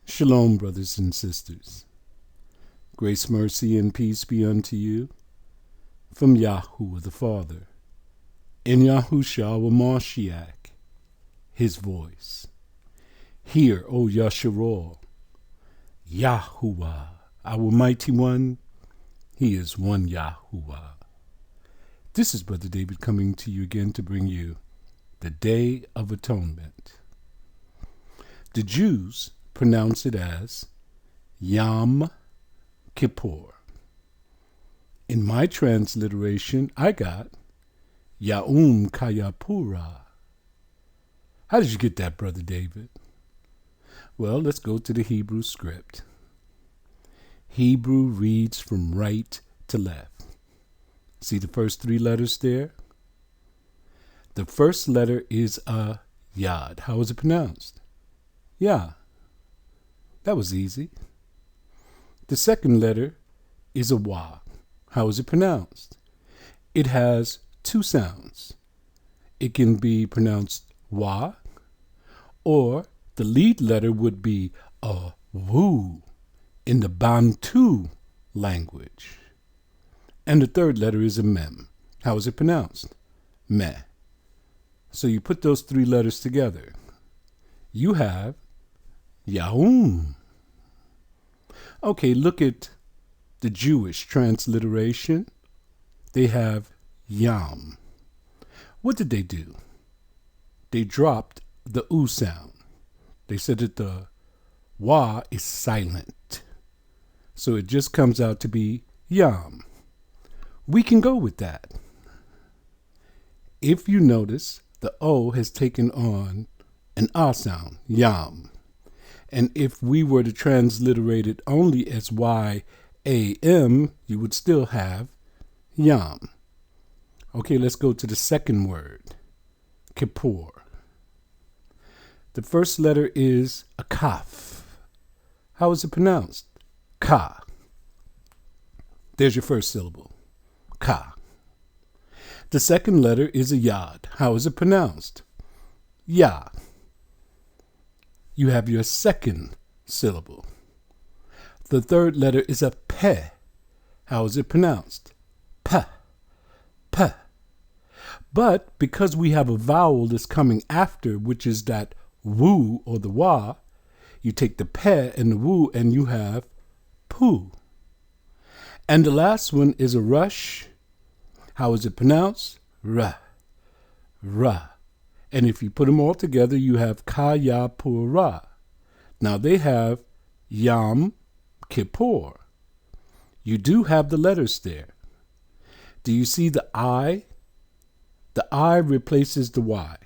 Shalom, brothers and sisters. Grace, mercy, and peace be unto you from Yahuwah the Father, and Yahushua Mashiach, his voice. Hear, O Yasharol, Yahuwah, our mighty one, he is one Yahuwah. This is Brother David coming to you again to bring you the Day of Atonement. The Jews pronounce it as Yom Kippur. In my transliteration, I got Ya'um Kayapura. How did you get that, Brother David? Well, let's go to the Hebrew script. Hebrew reads from right to left. See the first three letters there? The first letter is a Yad. How is it pronounced? Yeah. That was easy. The second letter is a Wa. How is it pronounced? It has two sounds. It can be pronounced Wa, or the lead letter would be a Wu in the Bantu language. And the third letter is a Mem. How is it pronounced? Meh. So you put those three letters together. You have Yahum. Okay, look at the Jewish transliteration. They have Yam. What did they do? They dropped the U sound. They said that the Wa is silent. So it just comes out to be Yam. We can go with that. If you notice, the O has taken on an A sound, Yam. And if we were to transliterate it only as Y-A-M, you would still have Yam. Okay, let's go to the second word, Kippur. The first letter is a Kaf. How is it pronounced? Ka. There's your first syllable, Ka. The second letter is a Yad. How is it pronounced? Ya. You have your second syllable. The third letter is a Pe. How is it pronounced? Pe. Pe. But because we have a vowel that's coming after, which is that Wu or the Wa, you take the Pe and the Wu and you have Pu. And the last one is a Rush. How is it pronounced? Ra. Ra. And if you put them all together, you have Kayapura. Now they have Yom Kippur. You do have the letters there. Do you see the I? The I replaces the Y.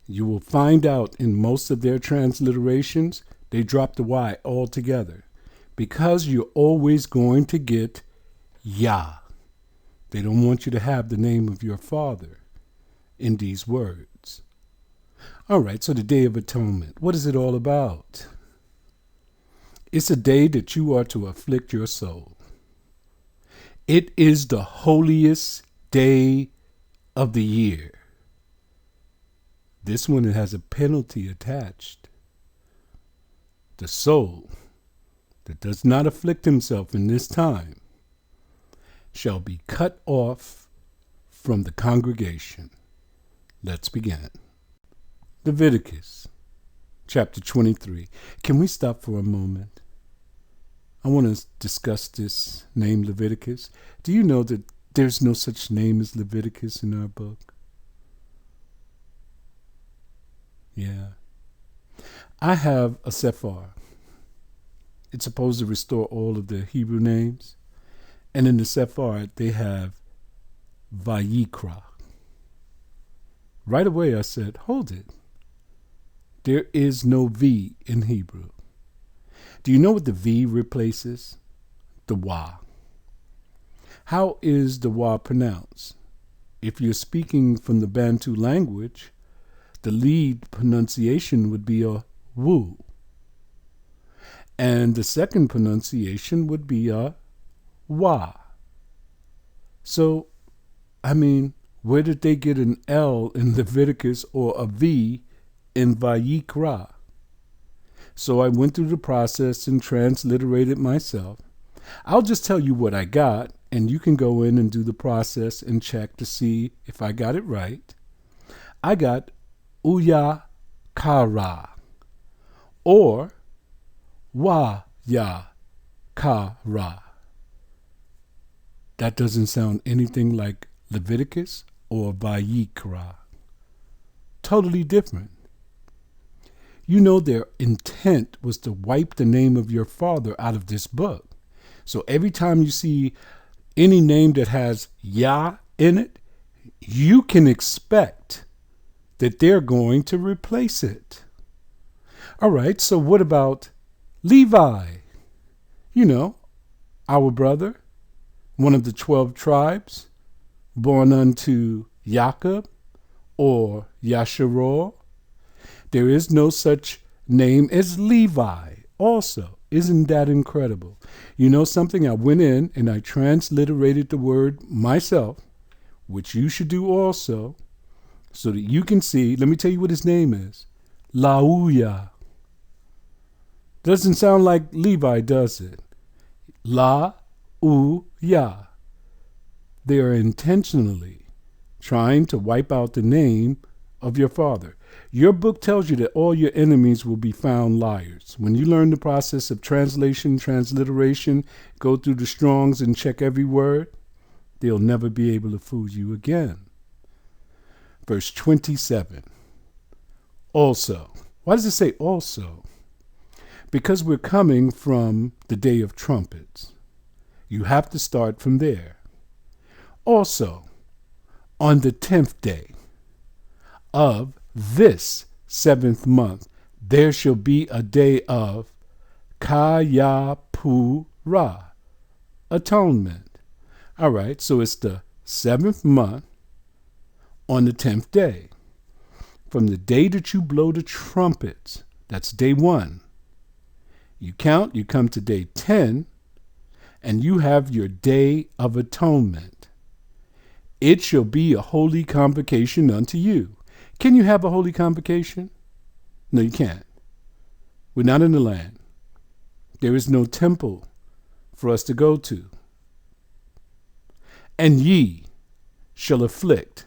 You will find out in most of their transliterations, they drop the Y altogether because you're always going to get Yah. They don't want you to have the name of your father in these words. All right, so the Day of Atonement, what is it all about? It's a day that you are to afflict your soul. It is the holiest day of the year. This one has a penalty attached. The soul that does not afflict himself in this time shall be cut off from the congregation. Let's begin. Leviticus Chapter 23. Can we stop for a moment? I want to discuss this name Leviticus. Do you know that there's no such name as Leviticus in our book? Yeah. I have a Sephar. It's supposed to restore all of the Hebrew names. And in the Sephar, they have Vayikra. Right away I said, hold it. There is no V in Hebrew. Do you know what the V replaces? The Wa. How is the Wa pronounced? If you're speaking from the Bantu language, the lead pronunciation would be a Wu. And the second pronunciation would be a Wa. So, where did they get an L in Leviticus or a V in Vayikra? So I went through the process and transliterated myself. I'll just tell you what I got, and you can go in and do the process and check to see if I got it right. I got Uya Kara or Wa Ya Kara. That doesn't sound anything like Leviticus or Vayikra. Totally different. You know their intent was to wipe the name of your father out of this book. So every time you see any name that has Yah in it, you can expect that they're going to replace it. All right, so what about Levi? You know, our brother, one of the 12 tribes, born unto Jacob or Yasharor. There is no such name as Levi also. Isn't that incredible? You know something? I went in and I transliterated the word myself, which you should do also, so that you can see. Let me tell you what his name is. Lauya. Doesn't sound like Levi, does it? La-u-ya. They are intentionally trying to wipe out the name of your father. Your book tells you that all your enemies will be found liars. When you learn the process of translation, transliteration, go through the Strongs and check every word, they'll never be able to fool you again. Verse 27. Also. Why does it say also? Because we're coming from the Day of Trumpets. You have to start from there. Also, on the 10th day of this 7th month, there shall be a day of Kayapura, atonement. All right, so it's the 7th month on the 10th day. From the day that you blow the trumpets, that's day 1. You count, you come to day 10, and you have your day of atonement. It shall be a holy convocation unto you. Can you have a holy convocation? No, you can't. We're not in the land. There is no temple for us to go to. And ye shall afflict,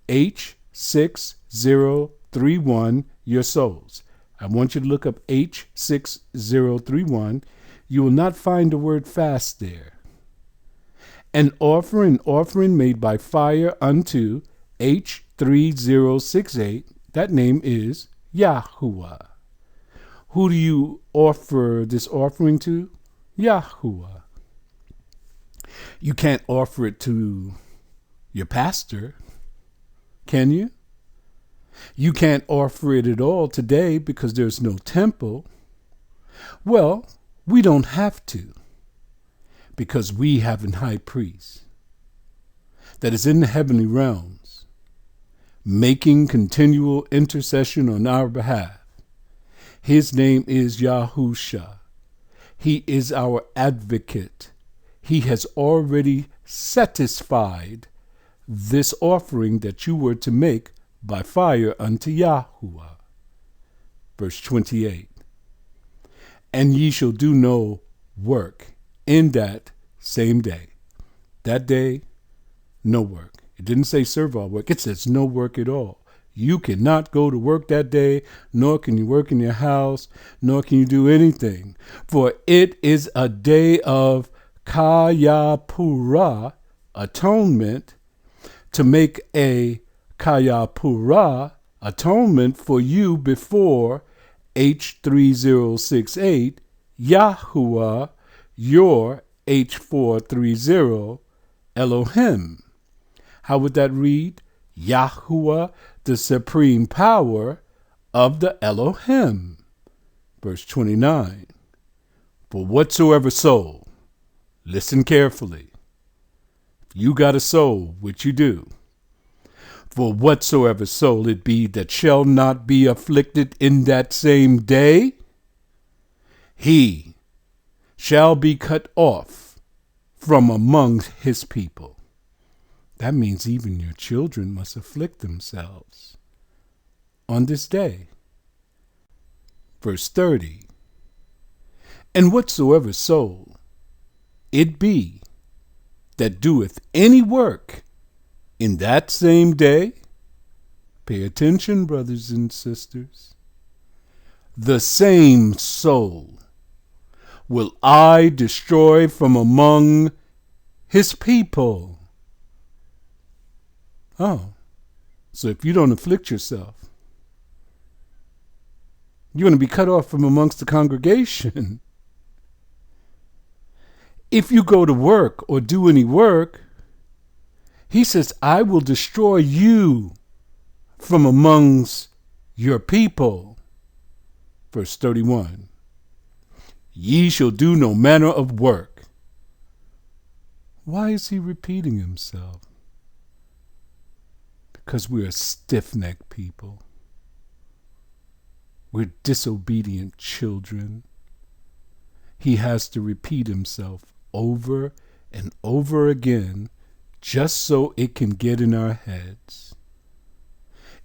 H6031, your souls. I want you to look up H6031. You will not find the word fast there. And offer an offering made by fire unto H3068. That name is Yahuwah. Who do you offer this offering to? Yahuwah. You can't offer it to your pastor, can you? You can't offer it at all today because there's no temple. Well, we don't have to, because we have an high priest that is in the heavenly realms, making continual intercession on our behalf. His name is Yahusha. He is our advocate. He has already satisfied this offering that you were to make by fire unto Yahuwah. Verse 28. And ye shall do no work in that same day. That day, no work. It didn't say serve all work. It says no work at all. You cannot go to work that day, nor can you work in your house, nor can you do anything. For it is a day of Kayapura, atonement, to make a Kayapura atonement for you before H3068, Yahuwah, your H430, Elohim. How would that read? Yahuwah, the supreme power of the Elohim. Verse 29. For whatsoever soul, listen carefully. If you got a soul, which you do, for whatsoever soul it be that shall not be afflicted in that same day, he shall be cut off from among his people. That means even your children must afflict themselves on this day. Verse 30. And whatsoever soul it be that doeth any work in that same day, pay attention, brothers and sisters, the same soul will I destroy from among his people. Oh, so if you don't afflict yourself, you're going to be cut off from amongst the congregation. If you go to work or do any work, he says, I will destroy you from amongst your people. Verse 31. Ye shall do no manner of work. Why is he repeating himself? Because we're a stiff-necked people. We're disobedient children. He has to repeat himself over and over again just so it can get in our heads.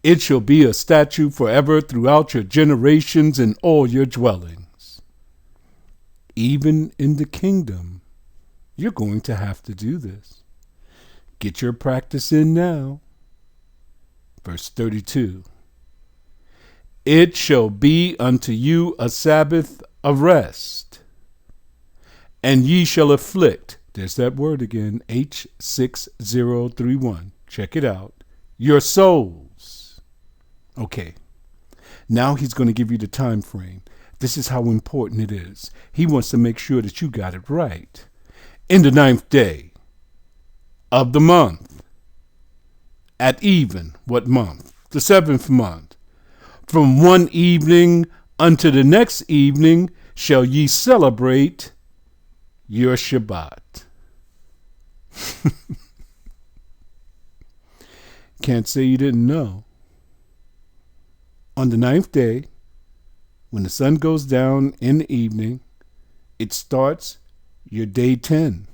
It shall be a statute forever throughout your generations in all your dwellings. Even in the kingdom, you're going to have to do this. Get your practice in now. Verse 32. It shall be unto you a Sabbath of rest, and ye shall afflict, there's that word again, H6031. Check it out. Your souls. Okay. Now he's going to give you the time frame. This is how important it is. He wants to make sure that you got it right. In the 9th day of the month, at even, what month? The 7th month. From one evening unto the next evening shall ye celebrate your Shabbat. Can't say you didn't know. On the 9th day, when the sun goes down in the evening, it starts your day 10.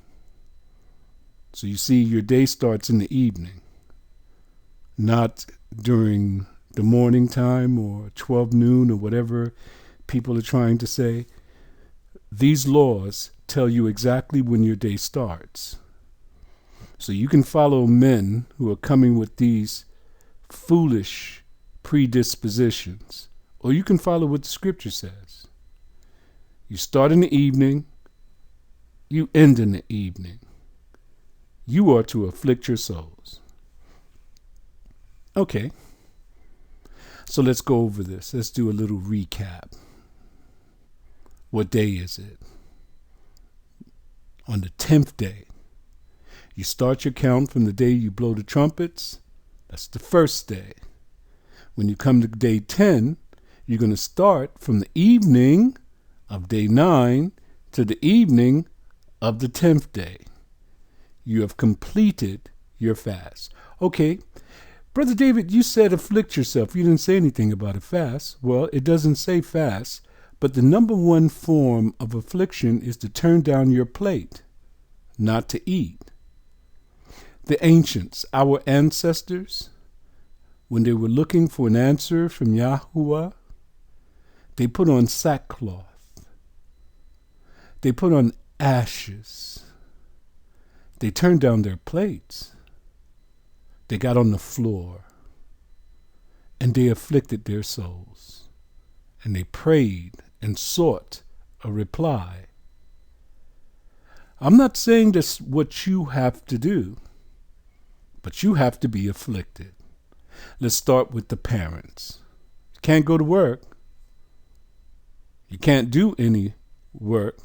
So you see, your day starts in the evening, not during the morning time or 12 noon or whatever people are trying to say. These laws tell you exactly when your day starts. So you can follow men who are coming with these foolish predispositions, or you can follow what the scripture says. You start in the evening, you end in the evening. You are to afflict your souls. Okay. So let's go over this. Let's do a little recap. What day is it? On the 10th day. You start your count from the day you blow the trumpets. That's the first day. When you come to day 10, you're going to start from the evening of day 9 to the evening of the 10th day. You have completed your fast. Okay. Brother David, you said afflict yourself. You didn't say anything about a fast. Well, it doesn't say fast, but the number one form of affliction is to turn down your plate, not to eat. The ancients, our ancestors, when they were looking for an answer from Yahuwah, they put on sackcloth. They put on ashes. They turned down their plates. They got on the floor, and they afflicted their souls, and they prayed and sought a reply. I'm not saying that's what you have to do, but you have to be afflicted. Let's start with the parents. You can't go to work. You can't do any work.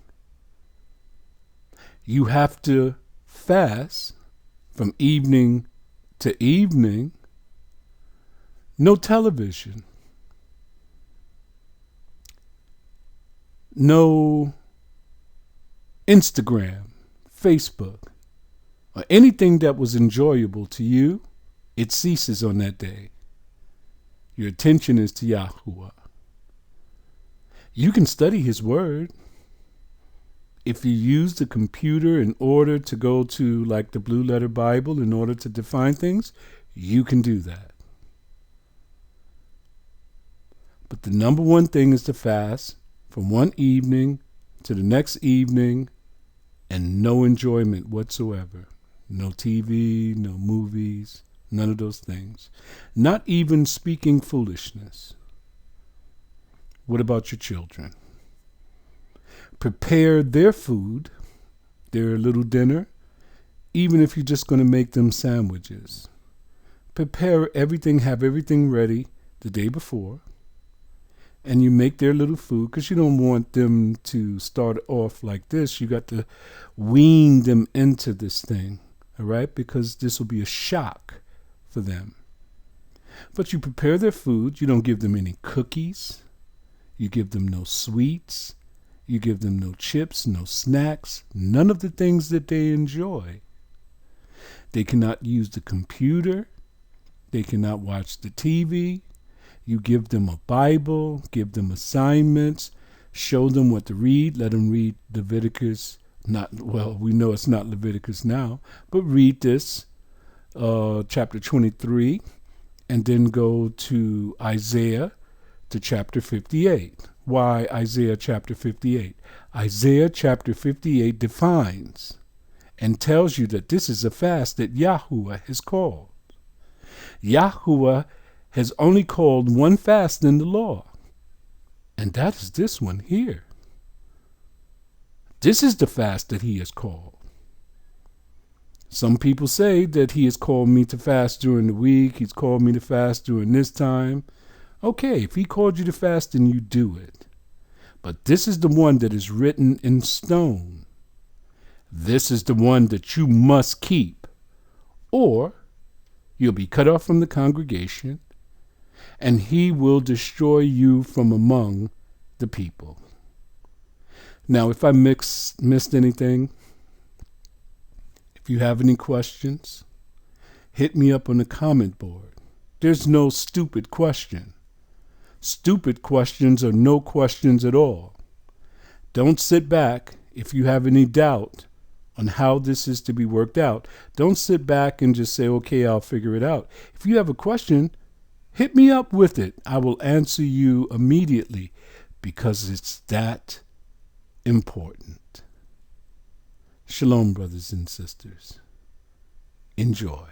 You have to fast from evening to evening. No television. No Instagram, Facebook, or anything that was enjoyable to you. It ceases on that day. Your attention is to Yahuwah. You can study his word. If you use the computer in order to go to like the Blue Letter Bible in order to define things, you can do that. But the number one thing is to fast from one evening to the next evening and no enjoyment whatsoever. No TV, no movies, none of those things. Not even speaking foolishness. What about your children? Prepare their food, their little dinner, even if you're just going to make them sandwiches. Prepare everything, have everything ready the day before, and you make their little food because you don't want them to start off like this. You got to wean them into this thing, all right? Because this will be a shock for them. But you prepare their food. You don't give them any cookies. You give them no sweets. You give them no chips, no snacks, none of the things that they enjoy. They cannot use the computer. They cannot watch the TV. You give them a Bible, give them assignments, show them what to read. Let them read Leviticus. We know it's not Leviticus now, but read this, chapter 23, and then go to Isaiah, to chapter 58. Why Isaiah chapter 58? Isaiah chapter 58 defines and tells you that this is a fast that Yahuwah has called. Yahuwah has only called one fast in the law, and that is this one here. This is the fast that he has called. Some people say that he has called me to fast during the week. He's called me to fast during this time. Okay, if he called you to fast, then you do it. But this is the one that is written in stone. This is the one that you must keep, or you'll be cut off from the congregation, and he will destroy you from among the people. Now, if I missed anything, if you have any questions, hit me up on the comment board. There's no stupid question. Stupid questions are no questions at all. Don't sit back if you have any doubt on how this is to be worked out. Don't sit back and just say, okay, I'll figure it out. If you have a question, hit me up with it. I will answer you immediately because it's that important. Shalom, brothers and sisters. Enjoy.